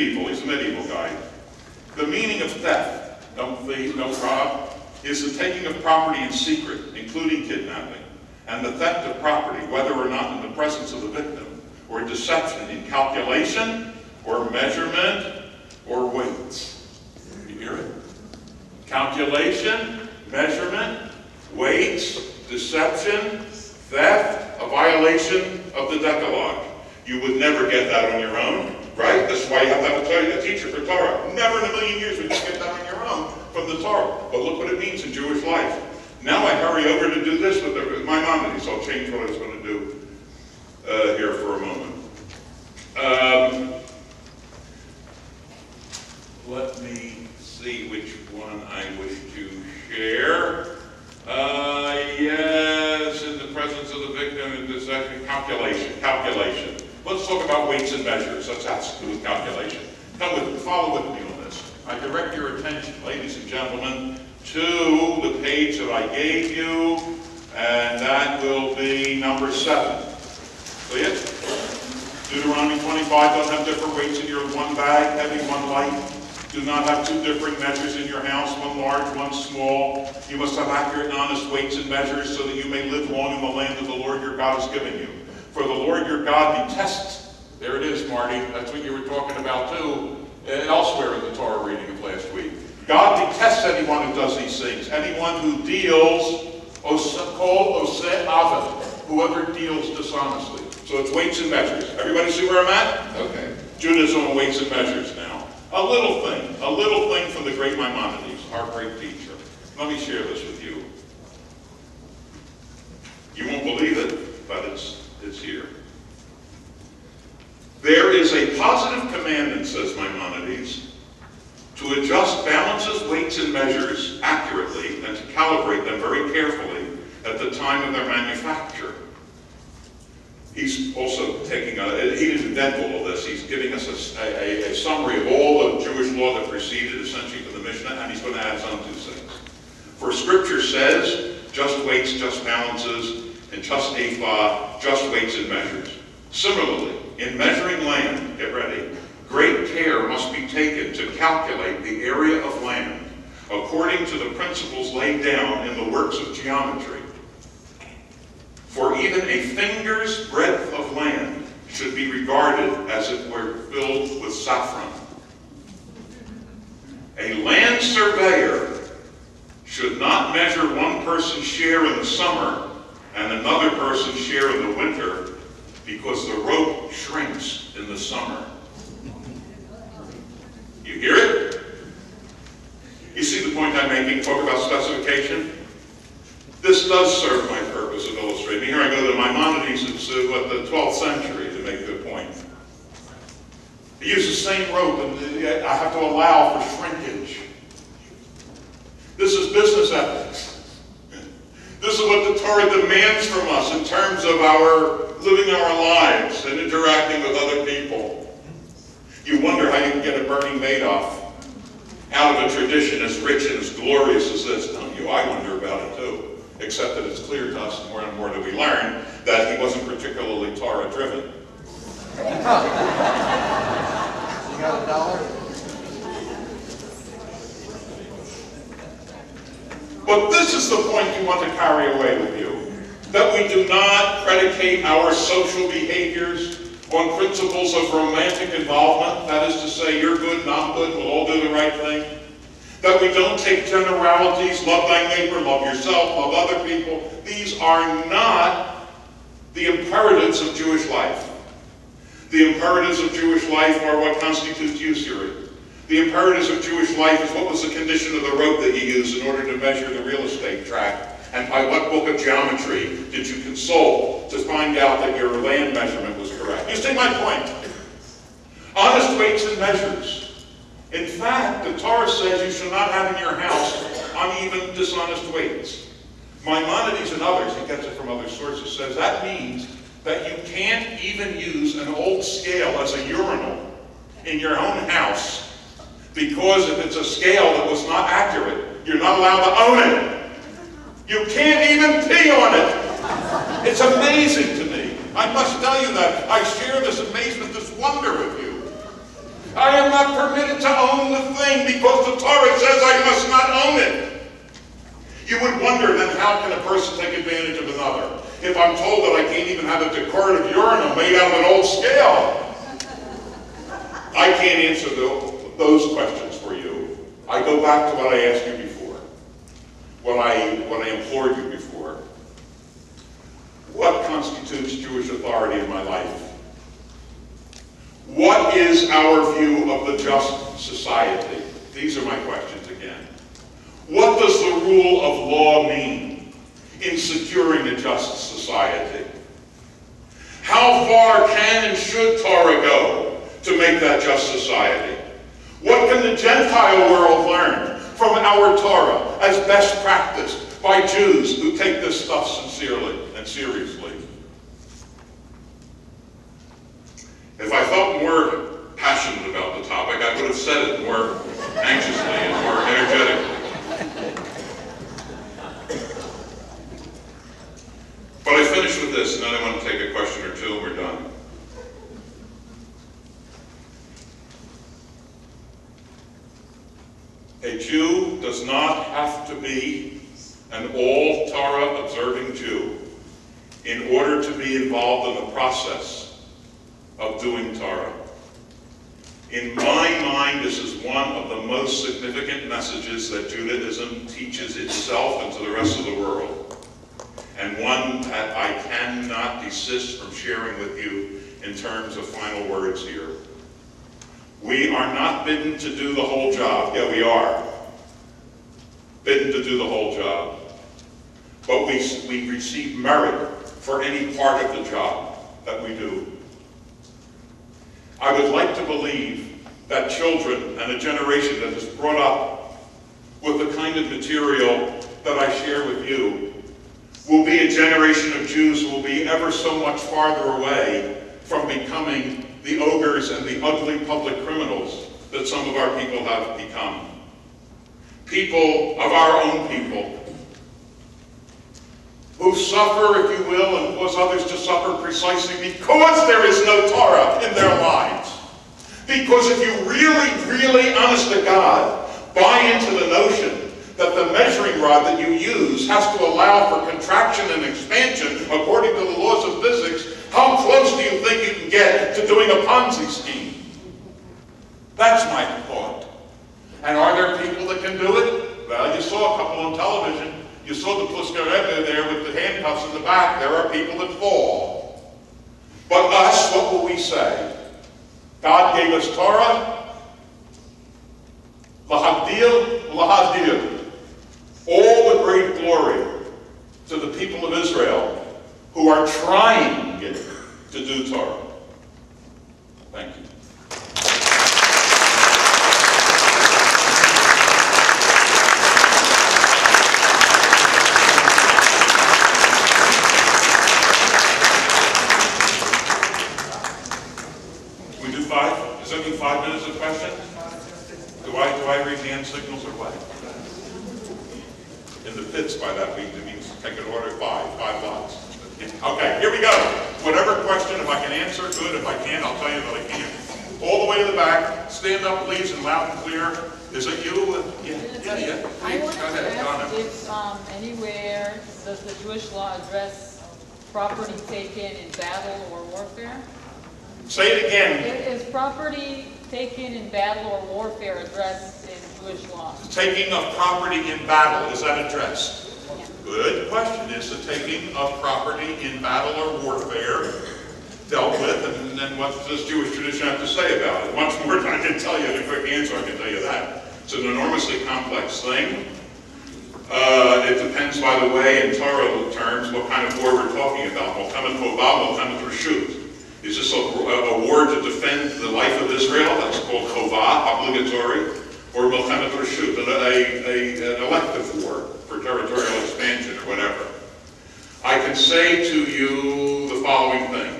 medieval. He's a medieval guy. The meaning of theft, don't thief, don't rob, is the taking of property in secret, including kidnapping, and the theft of property, whether or not in the presence of the victim, or deception in calculation, or measurement, or weights. You hear it? Calculation, measurement, weights, deception, theft, a violation of the Decalogue. You would never get that on your own, right? That's why you have to have a teacher for Torah. Never in a million years would you get that on your own from the Torah. But look what it means in Jewish life. Now I hurry over to do this with Maimonides. I'll change what I was going to do here for a moment. Let me see which one I wish to share. Yes, in the presence of the victim, in this calculation. Let's talk about weights and measures. That's to do with calculation. Come with me, follow with me on this. I direct your attention, ladies and gentlemen, to the page that I gave you, and that will be number 7. See it? Deuteronomy 25, don't have different weights in your one bag, heavy, one light. Do not have 2 different measures in your house, one large, one small. You must have accurate and honest weights and measures so that you may live long in the land that the Lord your God has given you. For the Lord your God detests, there it is, Marty, that's what you were talking about too, elsewhere in the Torah reading of last week. God detests anyone who does these things, anyone who deals, whoever deals dishonestly. So it's weights and measures. Everybody see where I'm at? Okay. Judah's on weights and measures now. A little thing from the great Maimonides, our great teacher. Let me share this with you. You won't believe it, but it's here. There is a positive commandment, says Maimonides, to adjust balances, weights, and measures accurately and to calibrate them very carefully at the time of their manufacture. He's also taking he didn't invent all of this. He's giving us a summary of all the Jewish law that preceded, essentially, from the Mishnah, and he's going to add some 2 things. For Scripture says, just weights, just balances, and just ephah, just weights and measures. Similarly, in measuring land, get ready, great care must be taken to calculate the area of land according to the principles laid down in the works of geometry. For even a finger's breadth of land should be regarded as it were filled with saffron. A land surveyor should not measure one person's share in the summer and another person's share in the winter, because the rope shrinks in the summer. You hear it? You see the point I'm making? Talk about specification. This does serve my purpose of illustrating. Here I go to Maimonides, it's the 12th century, to make the point. He used the same rope, and I have to allow for shrinkage. This is business ethics. This is what the Torah demands from us in terms of our living our lives and interacting with other people. You wonder how you can get a Bernie Madoff out of a tradition as rich and as glorious as this, don't you? I wonder about it too. Except that it's clear to us more and more that we learn that he wasn't particularly Torah-driven. You got $1? But this is the point you want to carry away with you. That we do not predicate our social behaviors on principles of romantic involvement. That is to say, you're good and I'm good, we'll all do the right thing. That we don't take generalities, love thy neighbor, love yourself, love other people. These are not the imperatives of Jewish life. The imperatives of Jewish life are what constitutes usury. The imperatives of Jewish life is what was the condition of the rope that you used in order to measure the real estate tract, and by what book of geometry did you consult to find out that your land measurement was correct. You see my point? Honest weights and measures. In fact, the Torah says you shall not have in your house uneven, dishonest weights. Maimonides and others, he gets it from other sources, says that means that you can't even use an old scale as a urinal in your own house, because if it's a scale that was not accurate, you're not allowed to own it. You can't even pee on it. It's amazing to me. I must tell you that. I share this amazement, this wonder with you. I am not permitted to own the thing because the Torah says I must not own it. You would wonder then, how can a person take advantage of another? If I'm told that I can't even have a decorative urinal made out of an old scale. I can't answer those questions for you. I go back to what I asked you before, what I implored you before. What constitutes Jewish authority in my life? What is our view of the just society? These are my questions again. What does the rule of law mean in securing a just society? How far can and should Torah go to make that just society? What can the Gentile world learn from our Torah as best practiced by Jews who take this stuff sincerely and seriously? If I felt more passionate about the topic, I would have said it more anxiously and more energetically. But I finish with this, and then I want to take a question or two, and we're done. A Jew does not have to be an all-Torah observing Jew in order to be involved in the process of doing Torah. In my mind, this is one of the most significant messages that Judaism teaches itself and to the rest of the world, and one that I cannot desist from sharing with you in terms of final words here. We are not bidden to do the whole job. Yeah, we are bidden to do the whole job. But we receive merit for any part of the job that we do. I would like to believe that children and a generation that is brought up with the kind of material that I share with you will be a generation of Jews who will be ever so much farther away from becoming the ogres and the ugly public criminals that some of our people have become. People of our own people who suffer, if you will, and cause others to suffer precisely because there is no Torah in their lives. Because if you really, really, honest to God, buy into the notion that the measuring rod that you use has to allow for contraction and expansion according to the laws of physics, how close do you think you can get to doing a Ponzi scheme? That's my thought. And are there people that can do it? Well, you saw a couple on television. You saw the Puskareta there with the handcuffs in the back. There are people that fall. But us, what will we say? God gave us Torah, lahadil, lahadil. All the great glory to the people of Israel who are trying to do Torah. Thank you. Can we do 5? Is that 5 minutes of question? Do I read hand signals or what? In the pits by that week, it means take an order 5 lots. Okay, here we go. Whatever question, if I can answer, good. If I can't, I'll tell you that I can't. All the way to the back. Stand up, please, and loud and clear. Is it you? Yeah. I Please, wanted go to ahead, Donna. ask if anywhere does the Jewish law address property taken in battle or warfare? Say it again. Is property taken in battle or warfare addressed in Jewish law? Taking of property in battle, is that addressed? Yeah. Good question. Is the taking of property in battle or warfare dealt with, and then what does Jewish tradition have to say about it? Much more than I can tell you in a quick answer, I can tell you that. It's an enormously complex thing. It depends, by the way, in Torah terms, what kind of war we're talking about. Milchemet Chovah, Milchemet Reshut. Is this a war to defend the life of Israel? That's called Chovah, obligatory. Or Milchemet Reshut, an elective war for territorial expansion or whatever. I can say to you the following thing.